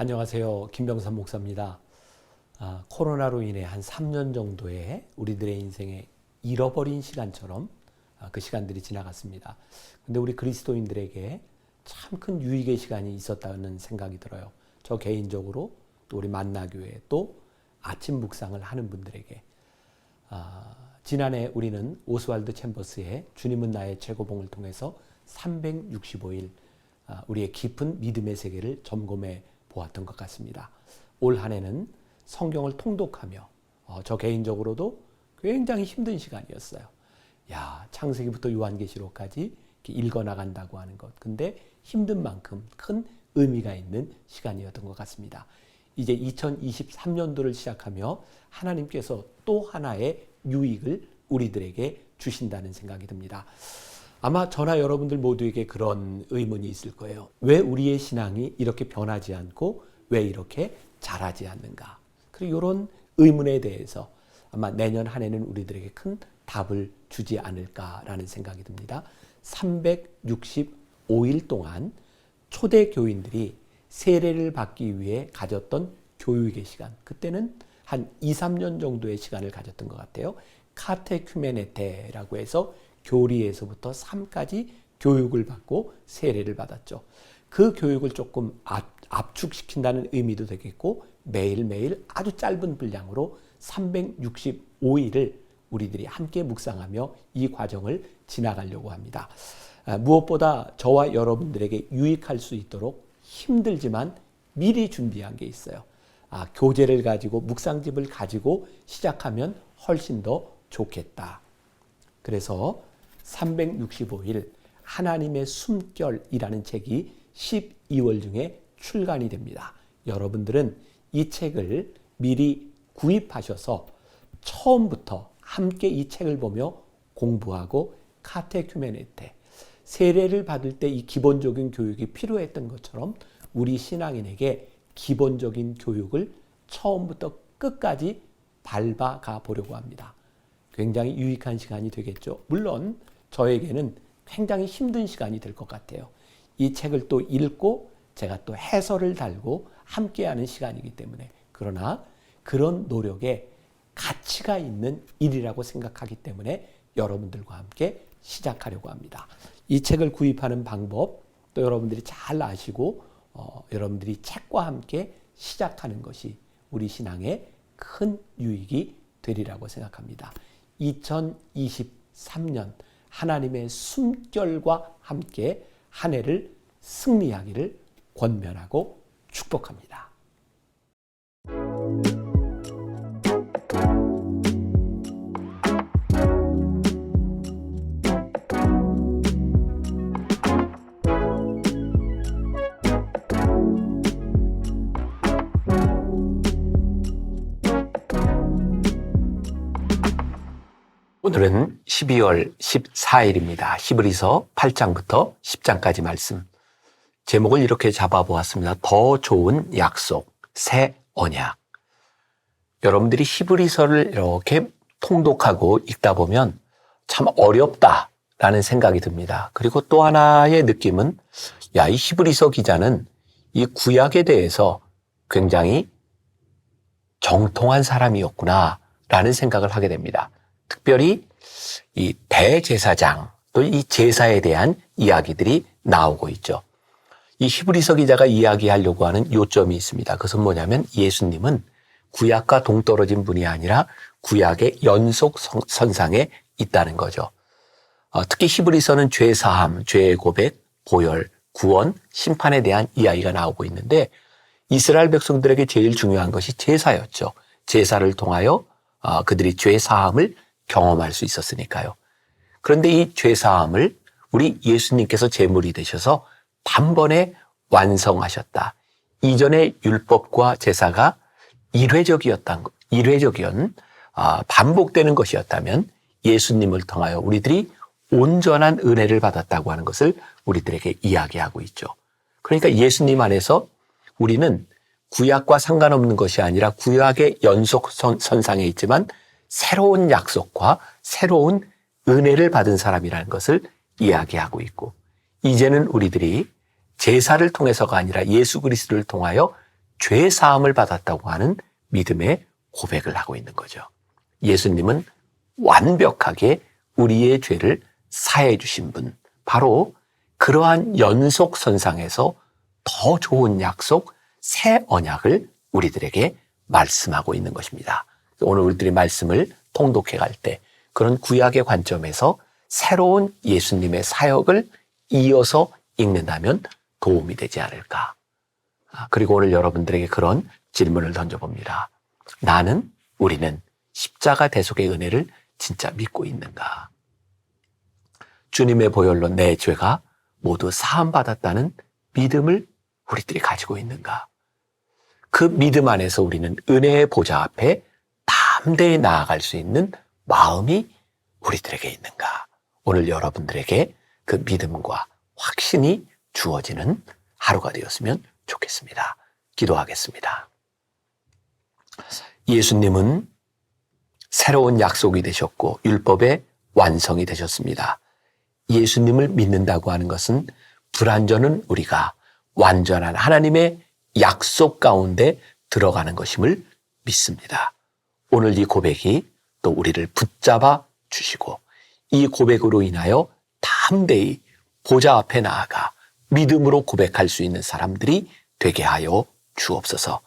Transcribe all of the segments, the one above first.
안녕하세요. 김병삼 목사입니다. 코로나로 인해 한 3년 정도의 우리들의 인생에 잃어버린 시간처럼 그 시간들이 지나갔습니다. 근데 우리 그리스도인들에게 참 큰 유익의 시간이 있었다는 생각이 들어요. 저 개인적으로 또 우리 만나교회 또 아침 묵상을 하는 분들에게 지난해 우리는 오스왈드 챔버스의 주님은 나의 최고봉을 통해서 365일 우리의 깊은 믿음의 세계를 점검해 보았던 것 같습니다. 올 한 해는 성경을 통독하며 저 개인적으로도 굉장히 힘든 시간이었어요. 창세기부터 요한계시록까지 읽어나간다고 하는 것. 근데 힘든 만큼 큰 의미가 있는 시간이었던 것 같습니다. 이제 2023년도를 시작하며 하나님께서 또 하나의 유익을 우리들에게 주신다는 생각이 듭니다. 아마 저나 여러분들 모두에게 그런 의문이 있을 거예요. 왜 우리의 신앙이 이렇게 변하지 않고 왜 이렇게 자라지 않는가? 그리고 이런 의문에 대해서 아마 내년 한 해는 우리들에게 큰 답을 주지 않을까라는 생각이 듭니다. 365일 동안 초대 교인들이 세례를 받기 위해 가졌던 교육의 시간, 그때는 한 2, 3년 정도의 시간을 가졌던 것 같아요. 카테큐메네테라고 해서 교리에서부터 삶까지 교육을 받고 세례를 받았죠. 그 교육을 조금 압축시킨다는 의미도 되겠고 매일매일 아주 짧은 분량으로 365일을 우리들이 함께 묵상하며 이 과정을 지나가려고 합니다. 무엇보다 저와 여러분들에게 유익할 수 있도록 힘들지만 미리 준비한 게 있어요. 교재를 가지고 묵상집을 가지고 시작하면 훨씬 더 좋겠다. 그래서 365일 하나님의 숨결이라는 책이 12월 중에 출간이 됩니다. 여러분들은 이 책을 미리 구입하셔서 처음부터 함께 이 책을 보며 공부하고 카테큐메네테, 세례를 받을 때 이 기본적인 교육이 필요했던 것처럼 우리 신앙인에게 기본적인 교육을 처음부터 끝까지 밟아가 보려고 합니다. 굉장히 유익한 시간이 되겠죠. 물론 저에게는 굉장히 힘든 시간이 될 것 같아요. 이 책을 또 읽고 제가 또 해설을 달고 함께하는 시간이기 때문에. 그러나 그런 노력에 가치가 있는 일이라고 생각하기 때문에 여러분들과 함께 시작하려고 합니다. 이 책을 구입하는 방법 또 여러분들이 잘 아시고 여러분들이 책과 함께 시작하는 것이 우리 신앙에 큰 유익이 되리라고 생각합니다. 2023년 하나님의 숨결과 함께 한 해를 승리하기를 권면하고 축복합니다. 오늘은 12월 14일입니다. 히브리서 8장부터 10장까지 말씀. 제목을 이렇게 잡아보았습니다. 더 좋은 약속, 새 언약. 여러분들이 히브리서를 이렇게 통독하고 읽다 보면 참 어렵다라는 생각이 듭니다. 그리고 또 하나의 느낌은 이 히브리서 기자는 이 구약에 대해서 굉장히 정통한 사람이었구나라는 생각을 하게 됩니다. 특별히 이 대제사장 또 이 제사에 대한 이야기들이 나오고 있죠. 이 히브리서 기자가 이야기하려고 하는 요점이 있습니다. 그것은 뭐냐면 예수님은 구약과 동떨어진 분이 아니라 구약의 연속선상에 있다는 거죠. 특히 히브리서는 죄사함, 죄의 고백, 보혈, 구원, 심판에 대한 이야기가 나오고 있는데 이스라엘 백성들에게 제일 중요한 것이 제사였죠. 제사를 통하여 그들이 죄사함을 경험할 수 있었으니까요. 그런데 이 죄사함을 우리 예수님께서 제물이 되셔서 단번에 완성하셨다. 이전의 율법과 제사가 일회적이었던 반복되는 것이었다면 예수님을 통하여 우리들이 온전한 은혜를 받았다고 하는 것을 우리들에게 이야기하고 있죠. 그러니까 예수님 안에서 우리는 구약과 상관없는 것이 아니라 구약의 연속선상에 있지만 새로운 약속과 새로운 은혜를 받은 사람이라는 것을 이야기하고 있고, 이제는 우리들이 제사를 통해서가 아니라 예수 그리스도를 통하여 죄 사함을 받았다고 하는 믿음의 고백을 하고 있는 거죠. 예수님은 완벽하게 우리의 죄를 사해 주신 분, 바로 그러한 연속선상에서 더 좋은 약속, 새 언약을 우리들에게 말씀하고 있는 것입니다. 오늘 우리들이 말씀을 통독해 갈 때 그런 구약의 관점에서 새로운 예수님의 사역을 이어서 읽는다면 도움이 되지 않을까. 그리고 오늘 여러분들에게 그런 질문을 던져봅니다. 우리는 십자가 대속의 은혜를 진짜 믿고 있는가? 주님의 보혈로 내 죄가 모두 사함받았다는 믿음을 우리들이 가지고 있는가? 그 믿음 안에서 우리는 은혜의 보좌 앞에 담대히 나아갈 수 있는 마음이 우리들에게 있는가? 오늘 여러분들에게 그 믿음과 확신이 주어지는 하루가 되었으면 좋겠습니다. 기도하겠습니다. 예수님은 새로운 약속이 되셨고 율법의 완성이 되셨습니다. 예수님을 믿는다고 하는 것은 불완전한 우리가 완전한 하나님의 약속 가운데 들어가는 것임을 믿습니다. 오늘 이 고백이 또 우리를 붙잡아 주시고 이 고백으로 인하여 담대히 보좌 앞에 나아가 믿음으로 고백할 수 있는 사람들이 되게 하여 주옵소서.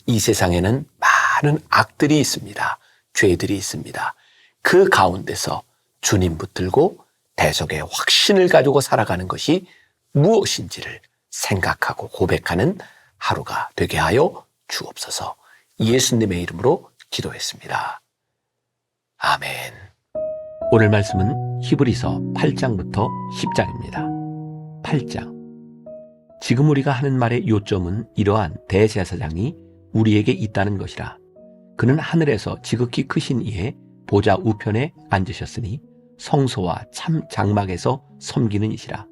이 세상에는 많은 악들이 있습니다. 죄들이 있습니다. 그 가운데서 주님 붙들고 대속의 확신을 가지고 살아가는 것이 무엇인지를 생각하고 고백하는 하루가 되게 하여 주옵소서. 예수님의 이름으로 기도했습니다. 아멘. 오늘 말씀은 히브리서 8장부터 10장입니다. 8장. 지금 우리가 하는 말의 요점은 이러한 대제사장이 우리에게 있다는 것이라. 그는 하늘에서 지극히 크신 이에 보좌 우편에 앉으셨으니 성소와 참 장막에서 섬기는 이시라.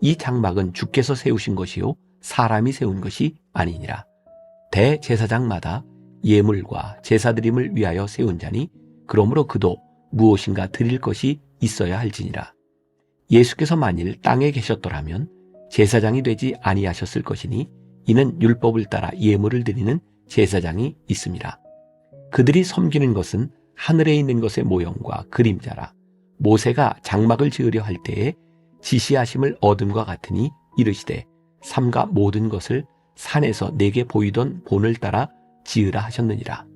이 장막은 주께서 세우신 것이요 사람이 세운 것이 아니니라. 대제사장마다 예물과 제사드림을 위하여 세운 자니 그러므로 그도 무엇인가 드릴 것이 있어야 할지니라. 예수께서 만일 땅에 계셨더라면 제사장이 되지 아니하셨을 것이니 이는 율법을 따라 예물을 드리는 제사장이 있음이라. 그들이 섬기는 것은 하늘에 있는 것의 모형과 그림자라. 모세가 장막을 지으려 할 때에 지시하심을 얻음과 같으니 이르시되 삼가 모든 것을 산에서 내게 보이던 본을 따라 지으라 하셨느니라.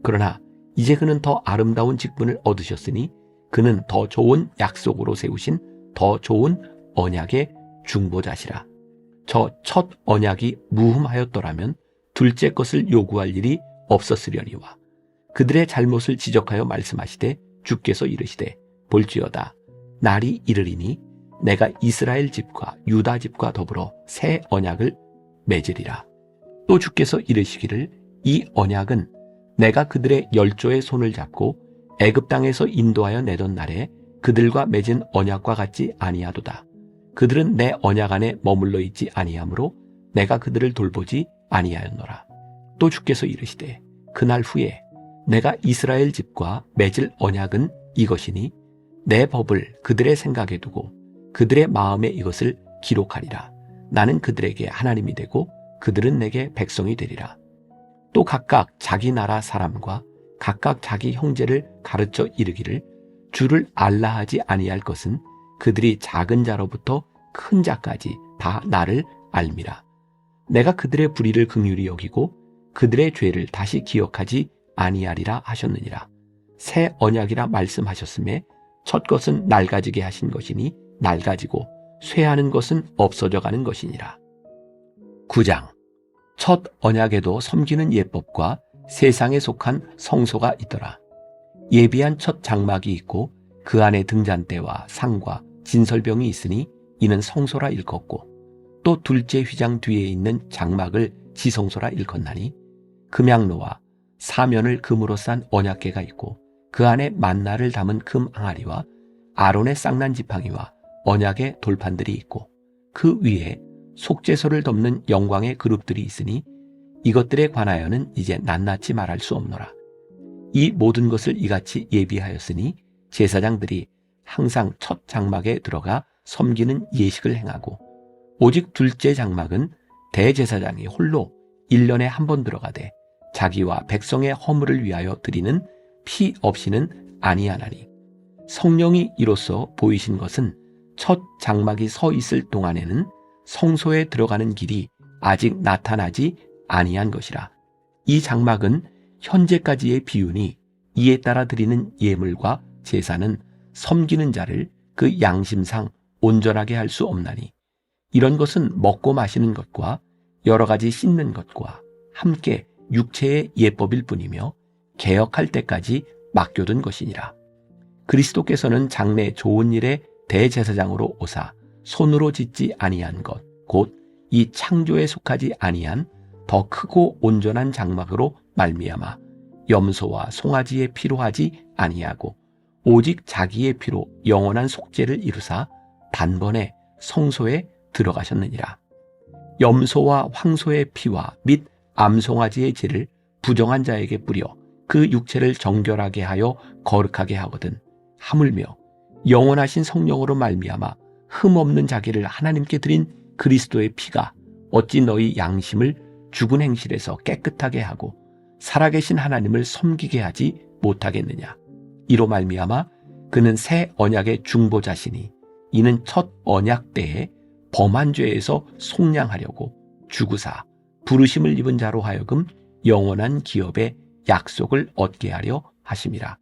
그러나 이제 그는 더 아름다운 직분을 얻으셨으니 그는 더 좋은 약속으로 세우신 더 좋은 언약의 중보자시라. 저 첫 언약이 무흠하였더라면 둘째 것을 요구할 일이 없었으려니와 그들의 잘못을 지적하여 말씀하시되 주께서 이르시되 볼지어다 날이 이르리니 내가 이스라엘 집과 유다 집과 더불어 새 언약을 맺으리라. 또 주께서 이르시기를 이 언약은 내가 그들의 열조의 손을 잡고 애굽 땅에서 인도하여 내던 날에 그들과 맺은 언약과 같지 아니하도다. 그들은 내 언약 안에 머물러 있지 아니하므로 내가 그들을 돌보지 아니하였노라. 또 주께서 이르시되 그날 후에 내가 이스라엘 집과 맺을 언약은 이것이니 내 법을 그들의 생각에 두고 그들의 마음에 이것을 기록하리라. 나는 그들에게 하나님이 되고 그들은 내게 백성이 되리라. 또 각각 자기 나라 사람과 각각 자기 형제를 가르쳐 이르기를 주를 알라 하지 아니할 것은 그들이 작은 자로부터 큰 자까지 다 나를 알미라. 내가 그들의 불의를 긍휼히 여기고 그들의 죄를 다시 기억하지 아니하리라 하셨느니라. 새 언약이라 말씀하셨음에 첫 것은 낡아지게 하신 것이니 낡아지고 쇠하는 것은 없어져 가는 것이니라. 9장. 첫 언약에도 섬기는 예법과 세상에 속한 성소가 있더라. 예비한 첫 장막이 있고 그 안에 등잔대와 상과 진설병이 있으니 이는 성소라 일컫고 또 둘째 휘장 뒤에 있는 장막을 지성소라 일컫나니 금양로와 사면을 금으로 싼 언약궤가 있고 그 안에 만나를 담은 금 항아리와 아론의 쌍난 지팡이와 언약의 돌판들이 있고 그 위에 속죄소를 덮는 영광의 그룹들이 있으니 이것들에 관하여는 이제 낱낱이 말할 수 없노라. 이 모든 것을 이같이 예비하였으니 제사장들이 항상 첫 장막에 들어가 섬기는 예식을 행하고 오직 둘째 장막은 대제사장이 홀로 1년에 한 번 들어가되 자기와 백성의 허물을 위하여 드리는 피 없이는 아니하나니 성령이 이로써 보이신 것은 첫 장막이 서 있을 동안에는 성소에 들어가는 길이 아직 나타나지 아니한 것이라. 이 장막은 현재까지의 비유니 이에 따라 드리는 예물과 제사는 섬기는 자를 그 양심상 온전하게 할 수 없나니 이런 것은 먹고 마시는 것과 여러 가지 씻는 것과 함께 육체의 예법일 뿐이며 개혁할 때까지 맡겨둔 것이니라. 그리스도께서는 장래 좋은 일의 대제사장으로 오사 손으로 짓지 아니한 것 곧 이 창조에 속하지 아니한 더 크고 온전한 장막으로 말미암아 염소와 송아지의 피로 하지 아니하고 오직 자기의 피로 영원한 속죄를 이루사 단번에 성소에 들어가셨느니라. 염소와 황소의 피와 및 암송아지의 질을 부정한 자에게 뿌려 그 육체를 정결하게 하여 거룩하게 하거든 하물며 영원하신 성령으로 말미암아 흠없는 자기를 하나님께 드린 그리스도의 피가 어찌 너희 양심을 죽은 행실에서 깨끗하게 하고 살아계신 하나님을 섬기게 하지 못하겠느냐. 이로 말미암아 그는 새 언약의 중보자시니 이는 첫 언약 때에 범한 죄에서 속량하려고 죽으사 부르심을 입은 자로 하여금 영원한 기업의 약속을 얻게 하려 하심이라.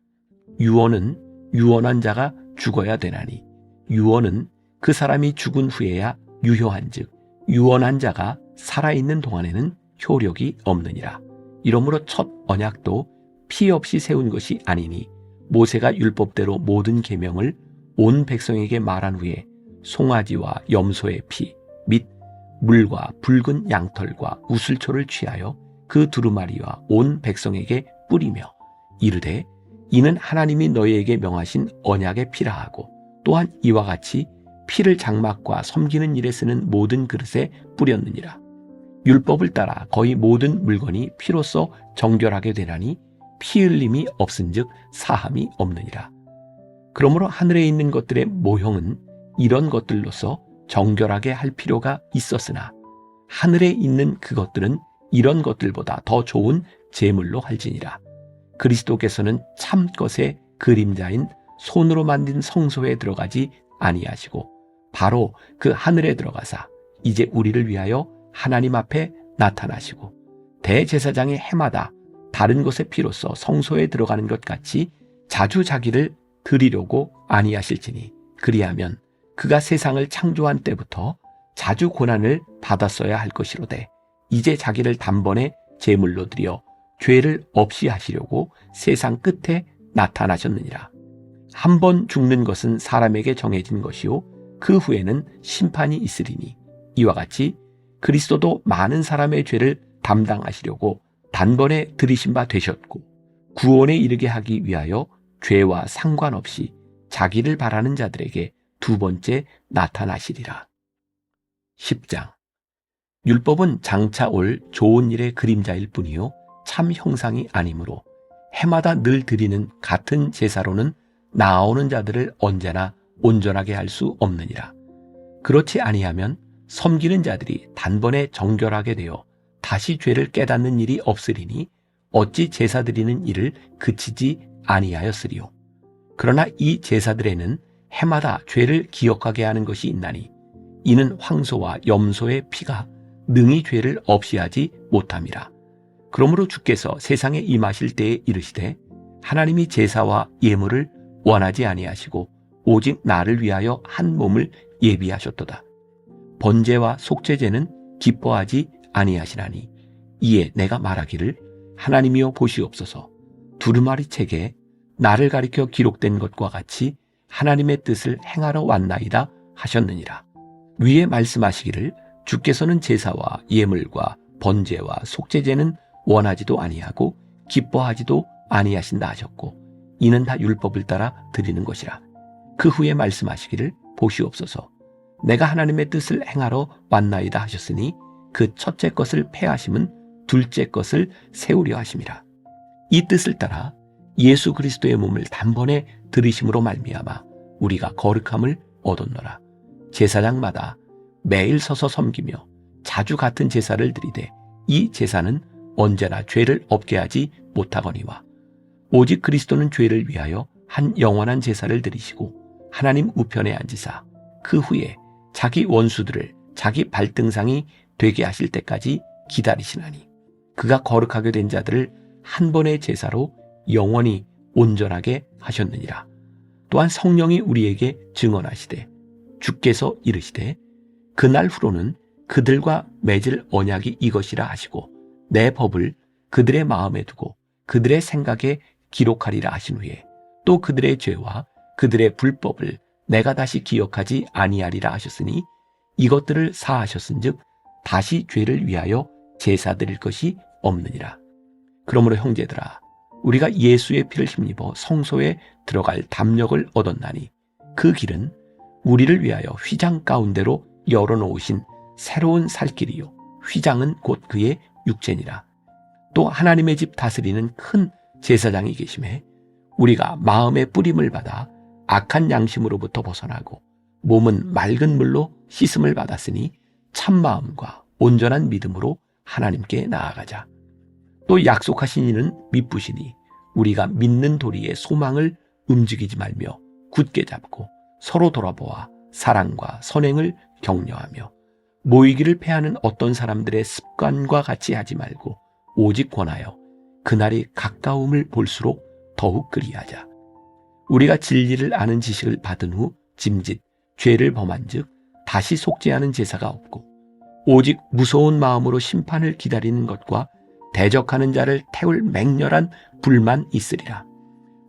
유언은 유언한 자가 죽어야 되나니 유언은 그 사람이 죽은 후에야 유효한즉 유언한 자가 살아있는 동안에는 효력이 없느니라. 이러므로 첫 언약도 피 없이 세운 것이 아니니 모세가 율법대로 모든 계명을 온 백성에게 말한 후에 송아지와 염소의 피 및 물과 붉은 양털과 우슬초를 취하여 그 두루마리와 온 백성에게 뿌리며 이르되 이는 하나님이 너희에게 명하신 언약의 피라 하고 또한 이와 같이 피를 장막과 섬기는 일에 쓰는 모든 그릇에 뿌렸느니라. 율법을 따라 거의 모든 물건이 피로써 정결하게 되나니 피 흘림이 없은즉 사함이 없느니라. 그러므로 하늘에 있는 것들의 모형은 이런 것들로서 정결하게 할 필요가 있었으나 하늘에 있는 그것들은 이런 것들보다 더 좋은 제물로 할지니라. 그리스도께서는 참 것의 그림자인 손으로 만든 성소에 들어가지 아니하시고 바로 그 하늘에 들어가사 이제 우리를 위하여 하나님 앞에 나타나시고 대제사장의 해마다 다른 것의 피로써 성소에 들어가는 것 같이 자주 자기를 드리려고 아니하실지니 그리하면 그가 세상을 창조한 때부터 자주 고난을 받았어야 할 것이로되 이제 자기를 단번에 제물로 드려 죄를 없이 하시려고 세상 끝에 나타나셨느니라. 한 번 죽는 것은 사람에게 정해진 것이요 그 후에는 심판이 있으리니 이와 같이 그리스도도 많은 사람의 죄를 담당하시려고 단번에 들이신 바 되셨고 구원에 이르게 하기 위하여 죄와 상관없이 자기를 바라는 자들에게 두 번째 나타나시리라. 10장. 율법은 장차 올 좋은 일의 그림자일 뿐이요 참 형상이 아니므로 해마다 늘 드리는 같은 제사로는 나아오는 자들을 언제나 온전하게 할 수 없느니라. 그렇지 아니하면 섬기는 자들이 단번에 정결하게 되어 다시 죄를 깨닫는 일이 없으리니 어찌 제사 드리는 일을 그치지 아니하였으리요. 그러나 이 제사들에는 해마다 죄를 기억하게 하는 것이 있나니 이는 황소와 염소의 피가 능히 죄를 없이 하지 못함이라. 그러므로 주께서 세상에 임하실 때에 이르시되 하나님이 제사와 예물을 원하지 아니하시고 오직 나를 위하여 한 몸을 예비하셨도다. 번제와 속죄제는 기뻐하지 아니하시나니 이에 내가 말하기를 하나님이여 보시옵소서 두루마리 책에 나를 가리켜 기록된 것과 같이 하나님의 뜻을 행하러 왔나이다 하셨느니라. 위에 말씀하시기를 주께서는 제사와 예물과 번제와 속죄제는 원하지도 아니하고 기뻐하지도 아니하신다 하셨고 이는 다 율법을 따라 드리는 것이라. 그 후에 말씀하시기를 보시옵소서 내가 하나님의 뜻을 행하러 왔나이다 하셨으니 그 첫째 것을 폐하심은 둘째 것을 세우려 하심이라. 이 뜻을 따라 예수 그리스도의 몸을 단번에 들이심으로 말미암아 우리가 거룩함을 얻었노라. 제사장마다 매일 서서 섬기며 자주 같은 제사를 드리되 이 제사는 언제나 죄를 없게 하지 못하거니와 오직 그리스도는 죄를 위하여 한 영원한 제사를 드리시고 하나님 우편에 앉으사 그 후에 자기 원수들을 자기 발등상이 되게 하실 때까지 기다리시나니 그가 거룩하게 된 자들을 한 번의 제사로 영원히 온전하게 하셨느니라. 또한 성령이 우리에게 증언하시되 주께서 이르시되 그날 후로는 그들과 맺을 언약이 이것이라 하시고 내 법을 그들의 마음에 두고 그들의 생각에 기록하리라 하신 후에 또 그들의 죄와 그들의 불법을 내가 다시 기억하지 아니하리라 하셨으니 이것들을 사하셨은즉 다시 죄를 위하여 제사 드릴 것이 없느니라. 그러므로 형제들아 우리가 예수의 피를 힘입어 성소에 들어갈 담력을 얻었나니 그 길은 우리를 위하여 휘장 가운데로 열어놓으신 새로운 살길이요 휘장은 곧 그의 육체니라. 또 하나님의 집 다스리는 큰 제사장이 계심에 우리가 마음의 뿌림을 받아 악한 양심으로부터 벗어나고 몸은 맑은 물로 씻음을 받았으니 참마음과 온전한 믿음으로 하나님께 나아가자. 또 약속하신 이는 미쁘시니 우리가 믿는 도리의 소망을 움직이지 말며 굳게 잡고 서로 돌아보아 사랑과 선행을 격려하며 모이기를 패하는 어떤 사람들의 습관과 같이 하지 말고 오직 권하여 그날이 가까움을 볼수록 더욱 그리하자. 우리가 진리를 아는 지식을 받은 후 짐짓 죄를 범한 즉 다시 속죄하는 제사가 없고 오직 무서운 마음으로 심판을 기다리는 것과 대적하는 자를 태울 맹렬한 불만 있으리라.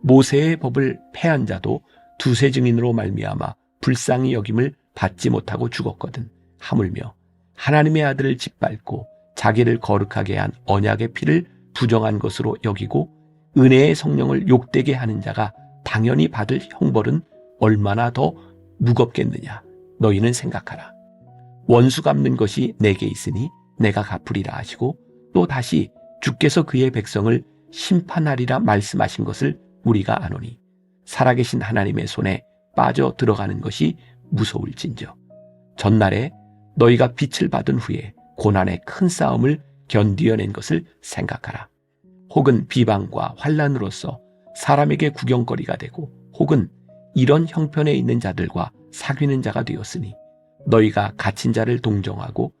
모세의 법을 패한 자도 두세 증인으로 말미암아 불쌍히 여김을 받지 못하고 죽었거든. 하물며 하나님의 아들을 짓밟고 자기를 거룩하게 한 언약의 피를 부정한 것으로 여기고 은혜의 성령을 욕되게 하는 자가 당연히 받을 형벌은 얼마나 더 무겁겠느냐. 너희는 생각하라. 원수 갚는 것이 내게 있으니 내가 갚으리라 하시고 또 다시 주께서 그의 백성을 심판하리라 말씀하신 것을 우리가 아노니 살아계신 하나님의 손에 빠져 들어가는 것이 무서울진저. 전날에 너희가 빛을 받은 후에 고난의 큰 싸움을 견디어낸 것을 생각하라. 혹은 비방과 환난으로서 사람에게 구경거리가 되고 혹은 이런 형편에 있는 자들과 사귀는 자가 되었으니 너희가 갇힌 자를 동정하고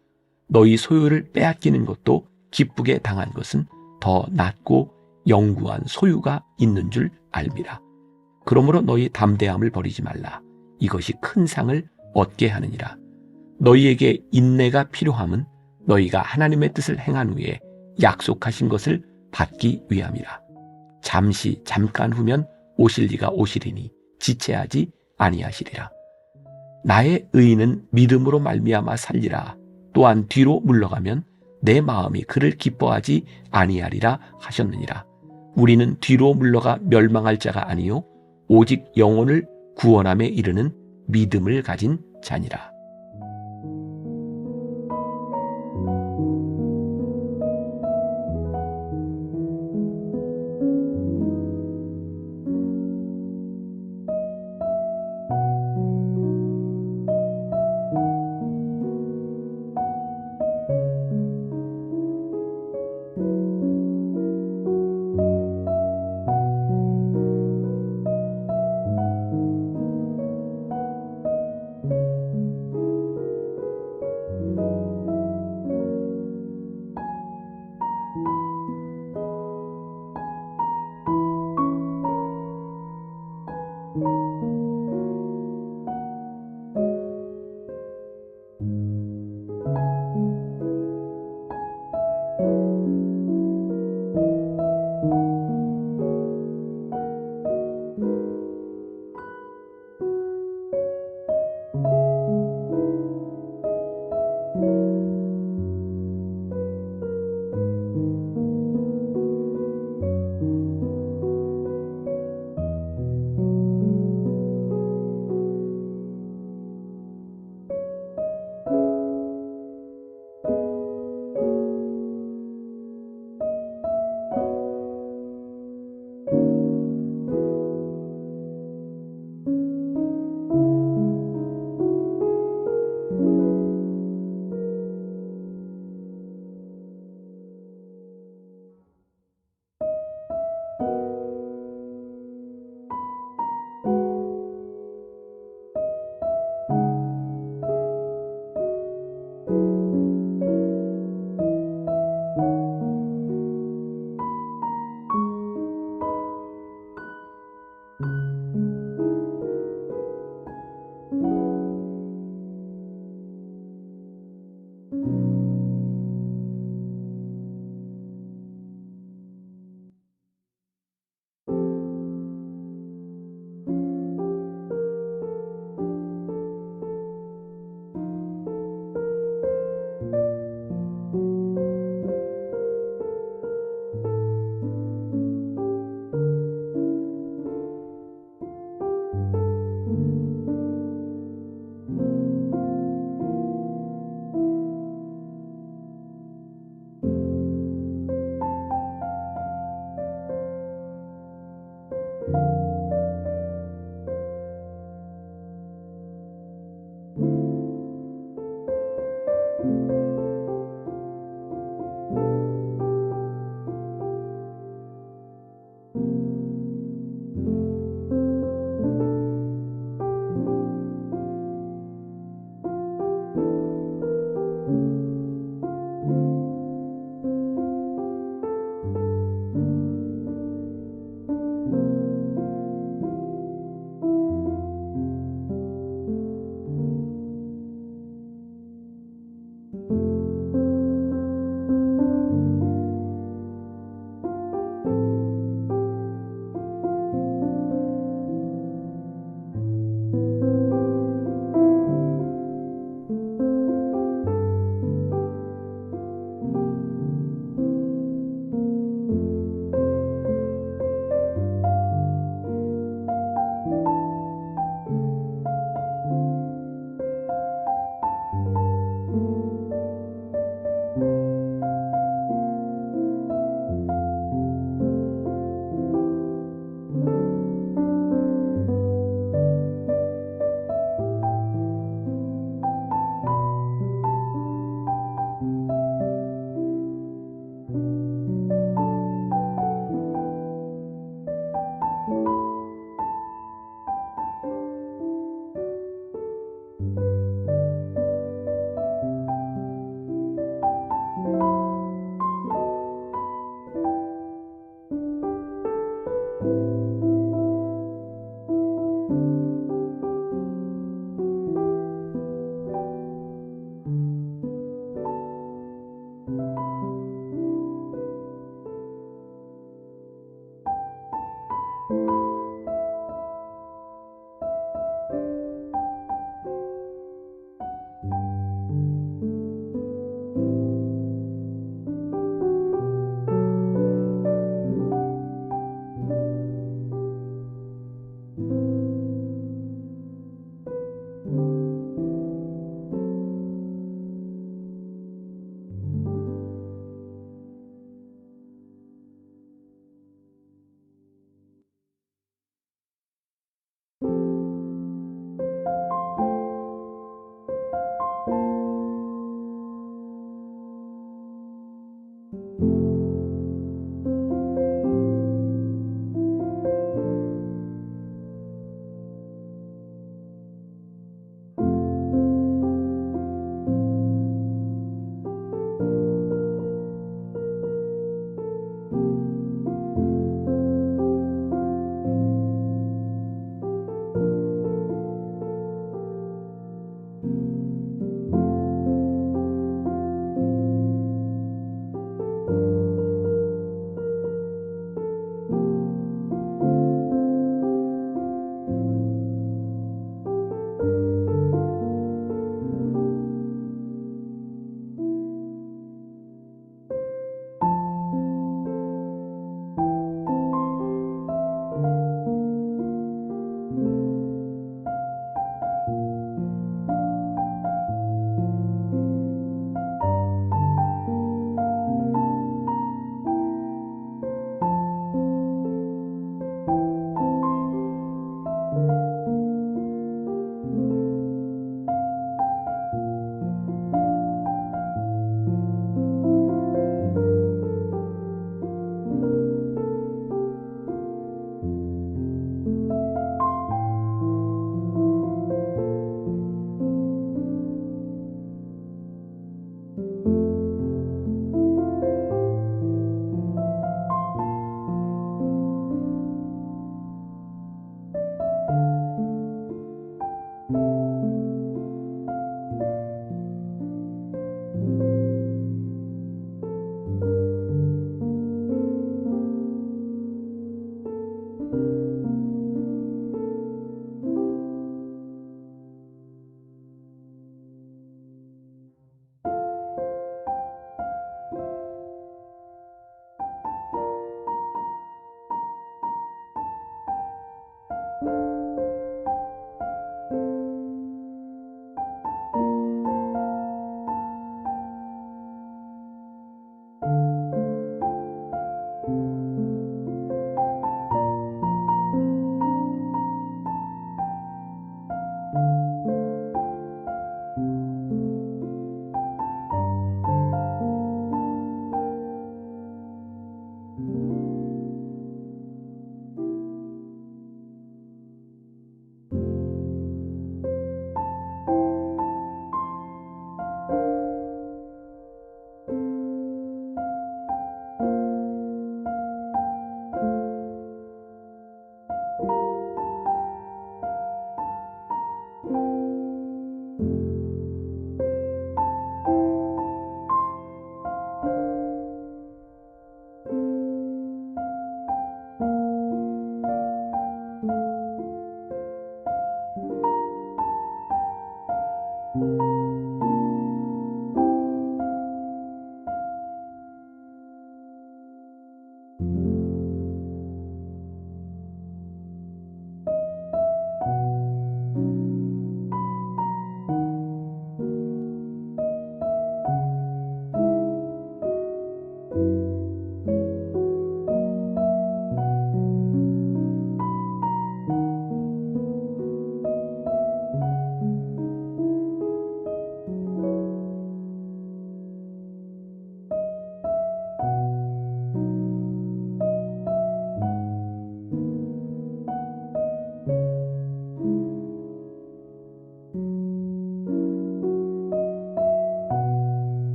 너희 소유를 빼앗기는 것도 기쁘게 당한 것은 더 낫고 영구한 소유가 있는 줄 알미라. 그러므로 너희 담대함을 버리지 말라. 이것이 큰 상을 얻게 하느니라. 너희에게 인내가 필요함은 너희가 하나님의 뜻을 행한 후에 약속하신 것을 받기 위함이라. 잠깐 후면 오실 이가 오시리니 지체하지 아니하시리라. 나의 의인은 믿음으로 말미암아 살리라. 또한 뒤로 물러가면 내 마음이 그를 기뻐하지 아니하리라 하셨느니라. 우리는 뒤로 물러가 멸망할 자가 아니요 오직 영혼을 구원함에 이르는 믿음을 가진 자니라.